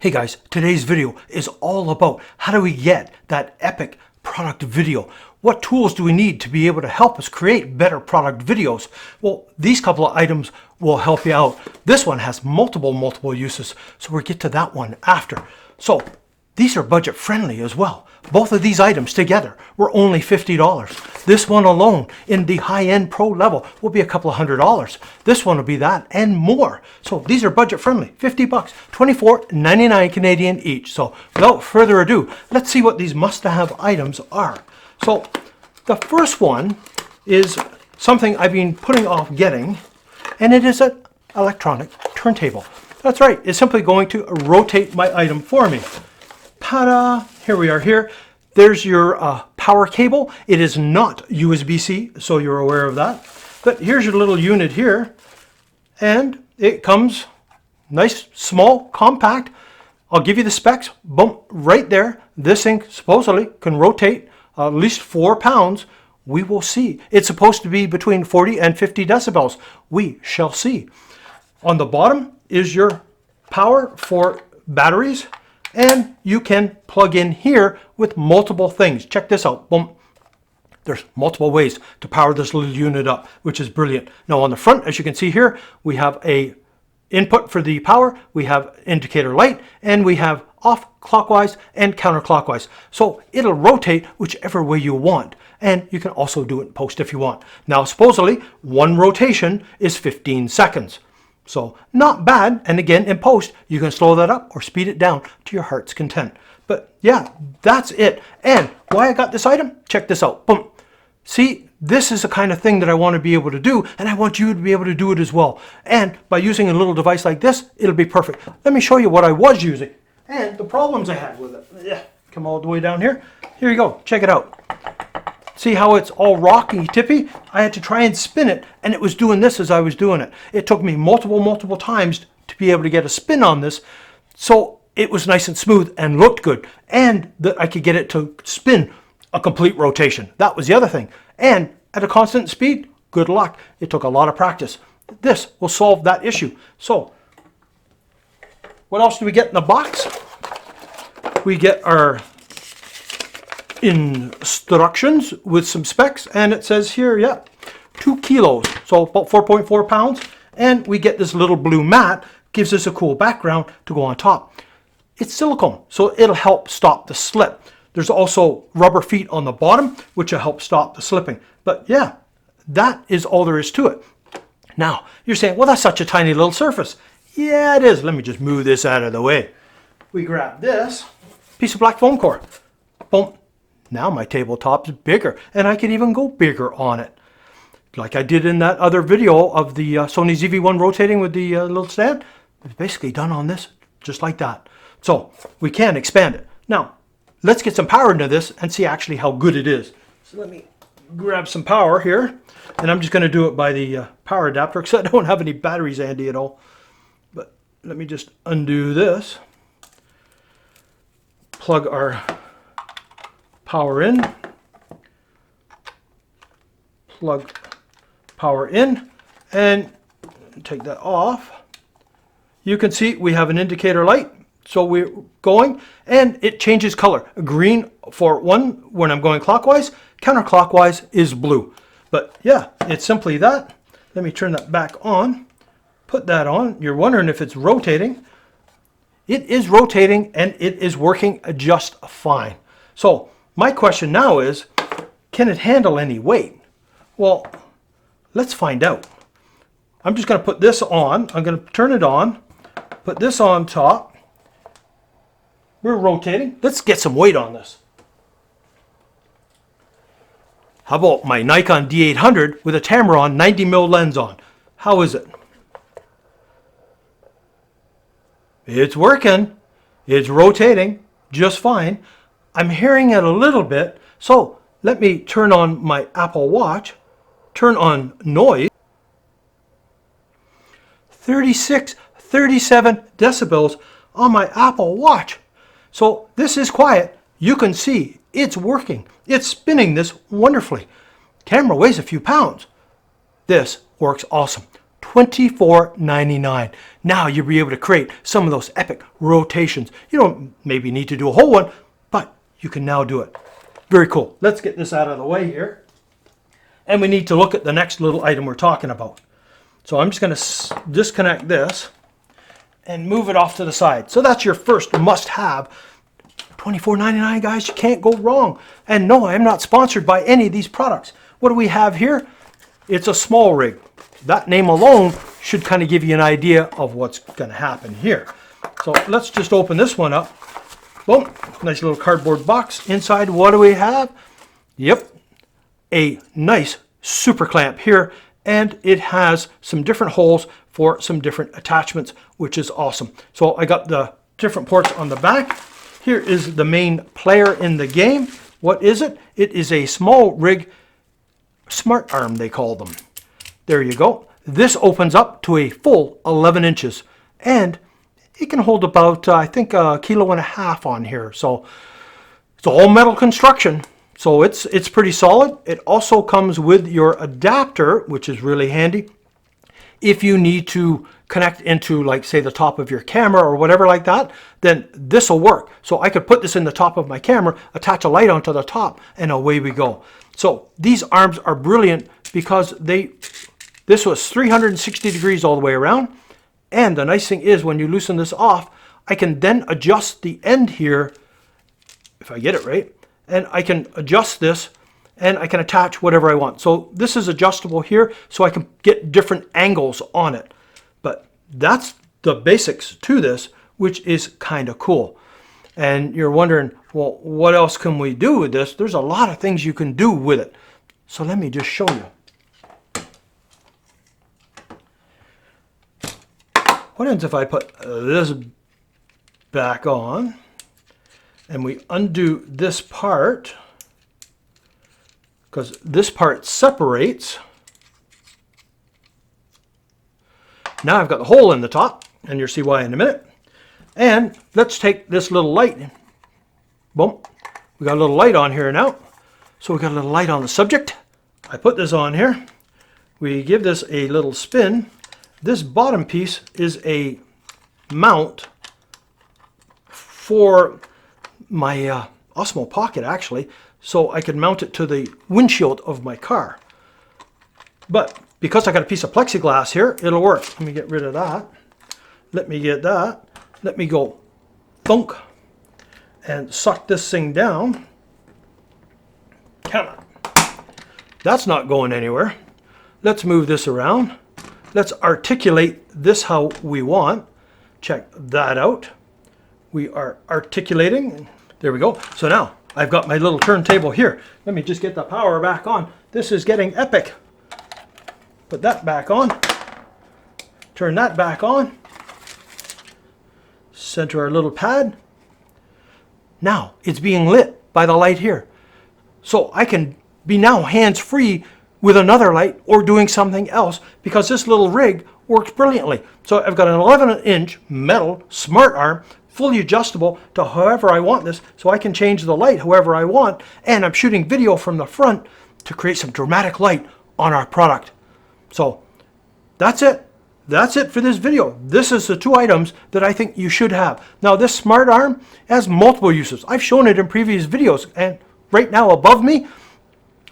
Hey guys, today's video is all about how do we get that epic product video? What tools do we need to be able to help us create better product videos? Well, these couple of items will help you out. This one has multiple uses, so we'll get to that one after. So these are budget friendly as well. Both of these items together were only $50. This one alone in the high-end pro level will be a couple of $100s. This one will be that and more. So these are budget friendly, 50 bucks, 24.99 Canadian each. So without further ado, let's see what these must-have items are. So the first one is something I've been putting off getting, and it is an electronic turntable. That's right, it's simply going to rotate my item for me. Ta-da! Here we are here. There's your power cable. It is not USB-C, so you're aware of that. But here's your little unit here. And it comes nice, small, compact. I'll give you the specs. Boom, right there. This thing supposedly can rotate at least 4 pounds. We will see. It's supposed to be between 40 and 50 decibels. We shall see. On the bottom is your power for batteries. And you can plug in here with multiple things. Check this out. Boom. There's multiple ways to power this little unit up, which is brilliant. Now on the front, as you can see here, we have a input for the power, we have indicator light, and we have off clockwise and counterclockwise. So it'll rotate whichever way you want. And you can also do it in post if you want. Now supposedly, one rotation is 15 seconds. So not bad, and again in post you can slow that up or speed it down to your heart's content. But yeah, that's it. And why I got this item? Check this out. Boom. See, this is the kind of thing that I want to be able to do, and I want you to be able to do it as well. And by using a little device like this, it'll be perfect. Let me show you what I was using and the problems I had with it. Yeah, come all the way down here. Here you go. Check it out. See how it's all rocky, tippy? I had to try and spin it, and it was doing this as I was doing it. It took me multiple times to be able to get a spin on this, so it was nice and smooth and looked good, and that I could get it to spin a complete rotation. That was the other thing. And at a constant speed, good luck. It took a lot of practice. This will solve that issue. So, what else do we get in the box? We get our instructions with some specs, and it says here, yeah, 2 kilos, so about 4.4 pounds, and we get this little blue mat, gives us a cool background to go on top. It's silicone, so it'll help stop the slip. There's also rubber feet on the bottom, which will help stop the slipping. But yeah, that is all there is to it. Now, you're saying, well, that's such a tiny little surface. Yeah, it is. Let me just move this out of the way. We grab this piece of black foam core. Boom. Now my tabletop's bigger, and I can even go bigger on it. Like I did in that other video of the Sony ZV-1 rotating with the little stand. It's basically done on this, just like that. So we can expand it. Now, let's get some power into this and see actually how good it is. So let me grab some power here, and I'm just going to do it by the power adapter because I don't have any batteries handy at all. But let me just undo this. Plug our power in, plug power in, and take that off. You can see we have an indicator light, so we're going, and it changes color. Green for one when I'm going clockwise, counterclockwise is blue. But yeah, it's simply that. Let me turn that back on, put that on. You're wondering if it's rotating. It is rotating, and it is working just fine. So my question now is, can it handle any weight? Well, let's find out. I'm just going to put this on. I'm going to turn it on, put this on top. We're rotating. Let's get some weight on this. How about my Nikon D800 with a Tamron 90mm lens on? How is it? It's working. It's rotating just fine. I'm hearing it a little bit, so let me turn on my Apple Watch, turn on noise. 36, 37 decibels on my Apple Watch. So this is quiet. You can see it's working. It's spinning this wonderfully. Camera weighs a few pounds. This works awesome. $24.99. Now you'll be able to create some of those epic rotations. You don't maybe need to do a whole one, but you can now do it. Very cool. Let's get this out of the way here. And we need to look at the next little item we're talking about. So I'm just going to disconnect this and move it off to the side. So that's your first must-have. $24.99, guys, you can't go wrong. And no, I am not sponsored by any of these products. What do we have here? It's a small rig. That name alone should kind of give you an idea of what's going to happen here. So let's just open this one up. Boom, nice little cardboard box. Inside, what do we have? Yep, a nice super clamp here, and it has some different holes for some different attachments, which is awesome. So I got the different ports on the back. Here is the main player in the game. What is it? It is a small rig smart arm, they call them. There you go. This opens up to a full 11 inches, and it can hold about, I think, 1.5 kilos on here. So it's all metal construction. So it's pretty solid. It also comes with your adapter, which is really handy. If you need to connect into, like, say, the top of your camera or whatever like that, then this will work. So I could put this in the top of my camera, attach a light onto the top, and away we go. So these arms are brilliant because this was 360 degrees all the way around. And the nice thing is, when you loosen this off, I can then adjust the end here, if I get it right, and I can adjust this and I can attach whatever I want. So this is adjustable here, so I can get different angles on it. But that's the basics to this, which is kind of cool. And you're wondering, well, what else can we do with this? There's a lot of things you can do with it. So let me just show you. What happens if I put this back on and we undo this part, because this part separates. Now I've got the hole in the top, and you'll see why in a minute. And let's take this little light. Boom. We got a little light on here now. So we got a little light on the subject. I put this on here. We give this a little spin. This bottom piece is a mount for my Osmo Pocket, actually, so I could mount it to the windshield of my car. But because I got a piece of plexiglass here, it'll work. Let me get rid of that. Let me get that. Let me go thunk and suck this thing down. Come on. That's not going anywhere. Let's move this around. Let's articulate this how we want. Check that out. We are articulating. There we go. So now I've got my little turntable here. Let me just get the power back on. This is getting epic. Put that back on. Turn that back on. Center our little pad. Now it's being lit by the light here. So I can be now hands-free with another light or doing something else, because this little rig works brilliantly. So I've got an 11-inch metal smart arm, fully adjustable to however I want this, so I can change the light however I want, and I'm shooting video from the front to create some dramatic light on our product. So that's it. That's it for this video. This is the two items that I think you should have. Now this smart arm has multiple uses. I've shown it in previous videos, and right now above me,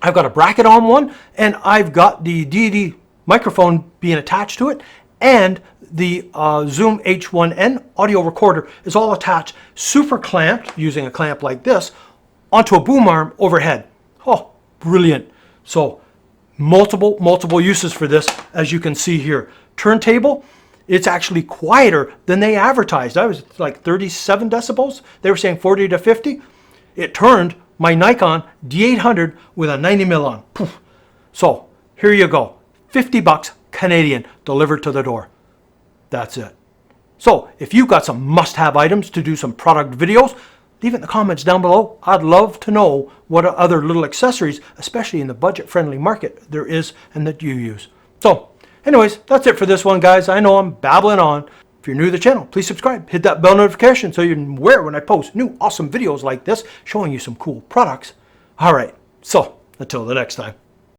I've got a bracket on one, and I've got the Deity microphone being attached to it, and the Zoom H1N audio recorder is all attached, super clamped, using a clamp like this, onto a boom arm overhead. Oh, brilliant. So multiple uses for this, as you can see here. Turntable, it's actually quieter than they advertised. I was like 37 decibels. They were saying 40 to 50. It turned my Nikon D800 with a 90 mil on. Poof. So here you go. 50 bucks Canadian delivered to the door. That's it. So if you've got some must-have items to do some product videos, leave it in the comments down below. I'd love to know what other little accessories, especially in the budget-friendly market, there is and that you use. So anyways, that's it for this one, guys. I know I'm babbling on. If you're new to the channel, please subscribe. Hit that bell notification so you're aware when I post new awesome videos like this, showing you some cool products. All right, so until the next time.